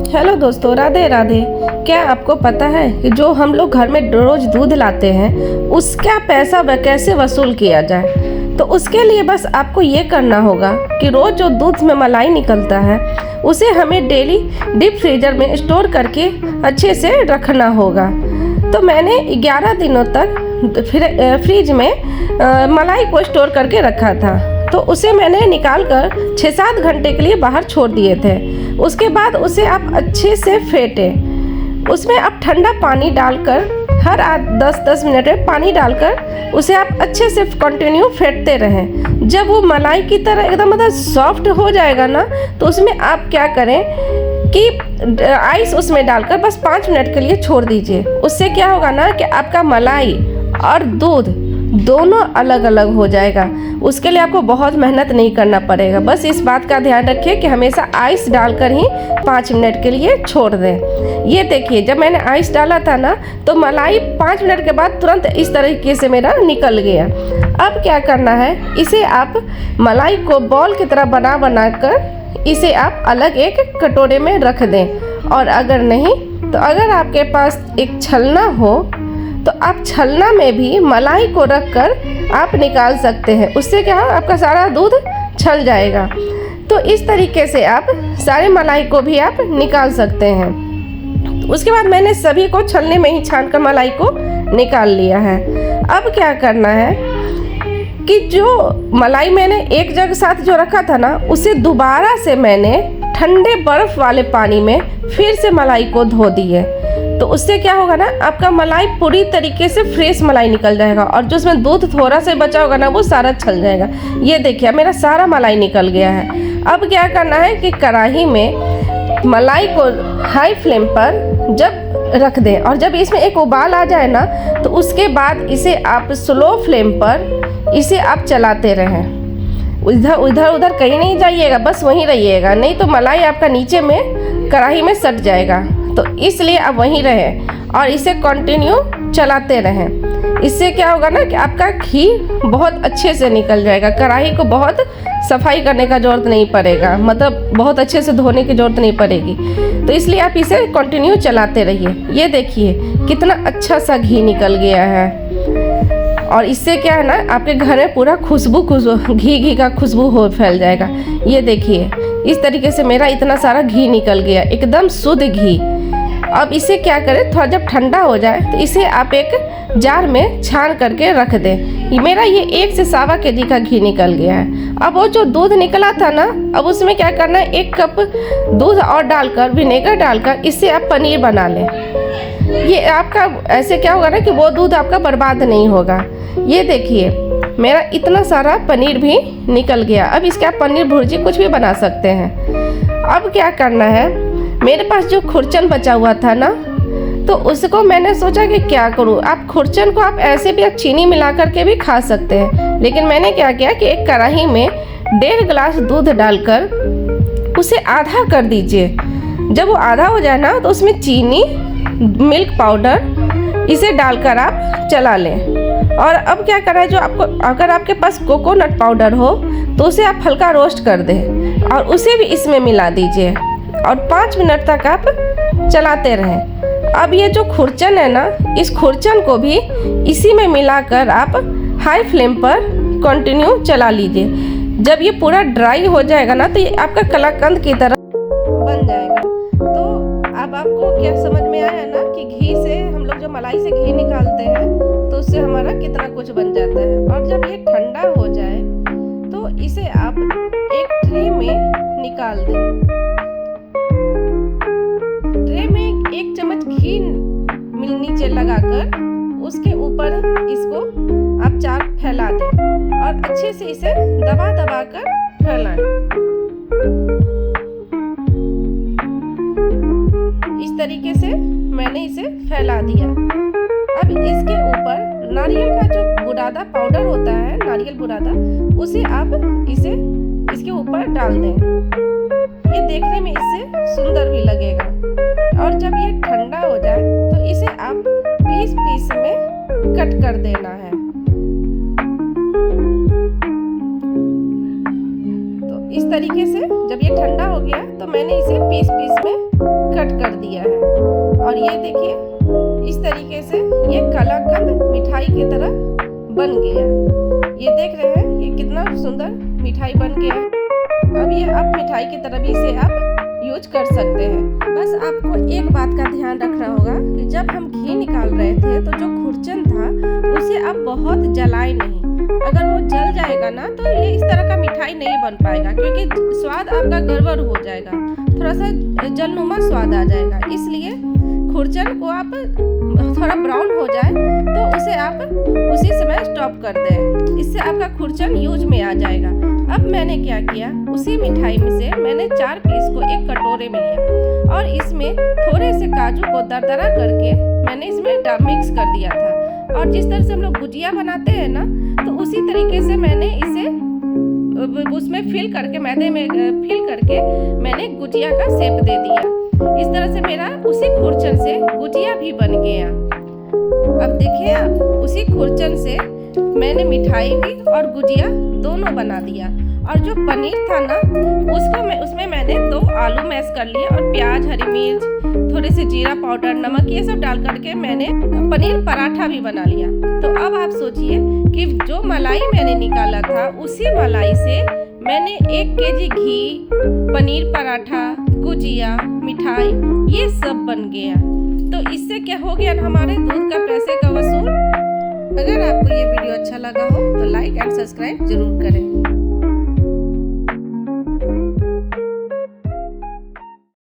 Hello दोस्तों, राधे राधे। क्या आपको पता है कि जो हम लोग घर में रोज दूध लाते हैं उसका पैसा कैसे वसूल किया जाए? तो उसके लिए बस आपको ये करना होगा कि रोज जो दूध में मलाई निकलता है उसे हमें डेली डीप फ्रीजर में स्टोर करके अच्छे से रखना होगा। तो मैंने 11 दिनों तक फ्रिज में मलाई को स्टोर करके रखा था। तो उसे मैंने निकाल कर 6-7 घंटे के लिए बाहर छोड़ दिए थे। उसके बाद उसे आप अच्छे से फेंटें। उसमें आप ठंडा पानी डालकर हर 10-10 मिनट में पानी डालकर उसे आप अच्छे से कंटिन्यू फेंटते रहें। जब वो मलाई की तरह एकदम मतलब सॉफ्ट हो जाएगा ना, तो उसमें आप क्या करें कि आइस उसमें डालकर बस 5 मिनट के लिए छोड़ दीजिए। उससे क्या होगा ना कि आपका मलाई और दूध दोनों अलग अलग हो जाएगा। उसके लिए आपको बहुत मेहनत नहीं करना पड़ेगा। बस इस बात का ध्यान रखिए कि हमेशा आइस डालकर ही 5 मिनट के लिए छोड़ दें। ये देखिए, जब मैंने आइस डाला था ना तो मलाई 5 मिनट के बाद तुरंत इस तरीके से मेरा निकल गया। अब क्या करना है, इसे आप मलाई को बॉल की तरह बना कर इसे आप अलग एक कटोरे में रख दें। और अगर नहीं तो अगर आपके पास एक छलना हो तो आप छलना में भी मलाई को रखकर आप निकाल सकते हैं। उससे क्या हो, आपका सारा दूध छल जाएगा। तो इस तरीके से आप सारे मलाई को भी आप निकाल सकते हैं। उसके बाद मैंने सभी को छलने में ही छानकर मलाई को निकाल लिया है। अब क्या करना है कि जो मलाई मैंने एक जग साथ जो रखा था ना, उसे दोबारा से मैंने ठंडे बर्फ वाले पानी में फिर से मलाई को धो दिए। तो उससे क्या होगा ना, आपका मलाई पूरी तरीके से फ्रेश मलाई निकल जाएगा और जो उसमें दूध थोड़ा सा बचा होगा ना वो सारा छल जाएगा। ये देखिए, मेरा सारा मलाई निकल गया है। अब क्या करना है कि कढ़ाई में मलाई को हाई फ्लेम पर जब रख दें और जब इसमें एक उबाल आ जाए ना, तो उसके बाद इसे आप स्लो फ्लेम पर इसे आप चलाते रहें। उधर कहीं नहीं जाइएगा, बस वहीं रहिएगा, नहीं तो मलाई आपका नीचे में कढ़ाई में सट जाएगा। तो इसलिए आप वहीं रहें और इसे कंटिन्यू चलाते रहें। इससे क्या होगा ना कि आपका घी बहुत अच्छे से निकल जाएगा। कढ़ाई को बहुत सफाई करने का ज़रूरत नहीं पड़ेगा, मतलब बहुत अच्छे से धोने की ज़रूरत नहीं पड़ेगी। तो इसलिए आप इसे कंटिन्यू चलाते रहिए। ये देखिए कितना अच्छा सा घी निकल गया है। और इससे क्या है ना, आपके घर में पूरा खुशबू घी का खुशबू हो फैल जाएगा। ये देखिए, इस तरीके से मेरा इतना सारा घी निकल गया, एकदम शुद्ध घी। अब इसे क्या करें, थोड़ा जब ठंडा हो जाए तो इसे आप एक जार में छान करके रख दें। मेरा ये 1 से 1.25 kg का घी निकल गया है। अब वो जो दूध निकला था ना, अब उसमें क्या करना है, 1 कप दूध और डालकर विनेगर डालकर इससे आप पनीर बना लें। ये आपका ऐसे क्या होगा ना कि वो दूध आपका बर्बाद नहीं होगा। ये देखिए, मेरा इतना सारा पनीर भी निकल गया। अब इसके आप पनीर भुर्जी कुछ भी बना सकते हैं। अब क्या करना है, मेरे पास जो खुरचन बचा हुआ था ना, तो उसको मैंने सोचा कि क्या करूं। आप खुरचन को आप ऐसे भी आप चीनी मिला करके भी खा सकते हैं, लेकिन मैंने क्या किया कि एक कढ़ाई में 1.5 गिलास दूध डालकर उसे आधा कर दीजिए। जब वो आधा हो जाए ना, तो उसमें चीनी, मिल्क पाउडर इसे डालकर आप चला लें। और अब क्या करना है, जो आपको अगर आपके पास कोकोनट पाउडर हो तो उसे आप हल्का रोस्ट कर दें और उसे भी इसमें मिला दीजिए और 5 मिनट तक आप चलाते रहें। अब ये जो खुरचन है ना, इस खुरचन को भी इसी में मिलाकर आप हाई फ्लेम पर कंटिन्यू चला लीजिए। जब ये पूरा ड्राई हो जाएगा ना, तो ये आपका कलाकंद की तरह बन जाएगा। तो अब आपको क्या समझ में आया ना कि घी से हम लोग जो मलाई से घी निकालते हैं तो उससे हमारा कितना कुछ बन जाता है। और जब ये ठंडा हो जाए तो इसे आप एक ट्रे में निकाल दें। ट्रे में 1 चम्मच घी नीचे लगाकर उसके ऊपर इसको आप चाक फैला दें और अच्छे से इसे दबा कर फैलाएं। इस तरीके से मैंने इसे फैला दिया। अब इसके ऊपर नारियल का जो बुरादा पाउडर होता है, नारियल बुरादा, उसे आप इसके ऊपर डाल दें। ये देखने में इससे सुंदर भी लगेगा। और जब ये ठंडा हो जाए तो इसे आप पीस में कट कर देना है। तो इस तरीके से जब ये ठंडा हो गया तो मैंने इसे पीस में और ये देखिए इस तरीके से ये कलाकंद मिठाई की तरह बन गया। ये देख रहे हैं ये कितना सुंदर मिठाई बन गया है। अब ये आप मिठाई की तरह भी इसे आप यूज कर सकते हैं। बस आपको एक बात का ध्यान रखना होगा कि जब हम घी निकाल रहे थे तो जो खुरचन था उसे आप बहुत जलाए नहीं। अगर वो जल जाएगा ना तो ये इस तरह का मिठाई नहीं बन पाएगा, क्योंकि स्वाद आपका गड़बड़ हो जाएगा, थोड़ा सा जलनुमा स्वाद आ जाएगा। इसलिए खुरचन को आप थोड़ा ब्राउन हो जाए तो उसे आप उसी समय स्टॉप कर दें, इससे आपका खुरचन यूज में आ जाएगा। अब मैंने क्या किया, उसी मिठाई में से मैंने 4 पीस को एक कटोरे में लिया और इसमें थोड़े से काजू को दरदरा करके मैंने इसमें मिक्स कर दिया था। और जिस तरह से हम लोग गुजिया बनाते हैं ना, तो उसी तरीके से मैंने इसे उसमें फिल करके, मैदे में फिल करके मैंने गुजिया का शेप दे दिया। इस तरह से मेरा उसी खुरचन से गुजिया भी बन गया। अब देखिए उसी खुरचन से मैंने मिठाई भी और गुजिया दोनों बना दिया। और जो पनीर था ना उसमें मैंने 2 आलू मैश कर लिए और प्याज, हरी मिर्च, थोड़े से जीरा पाउडर, नमक, ये सब डाल करके मैंने पनीर पराठा भी बना लिया। तो अब आप सोचिए कि जो मलाई मैंने निकाला था उसी मलाई से मैंने 1 केजी घी, पनीर पराठा, गुजिया, मिठाई ये सब बन गया। तो इससे क्या हो गया हमारे दूध का पैसे का वसूल। अगर आपको ये वीडियो अच्छा लगा हो तो लाइक एंड सब्सक्राइब जरूर करें।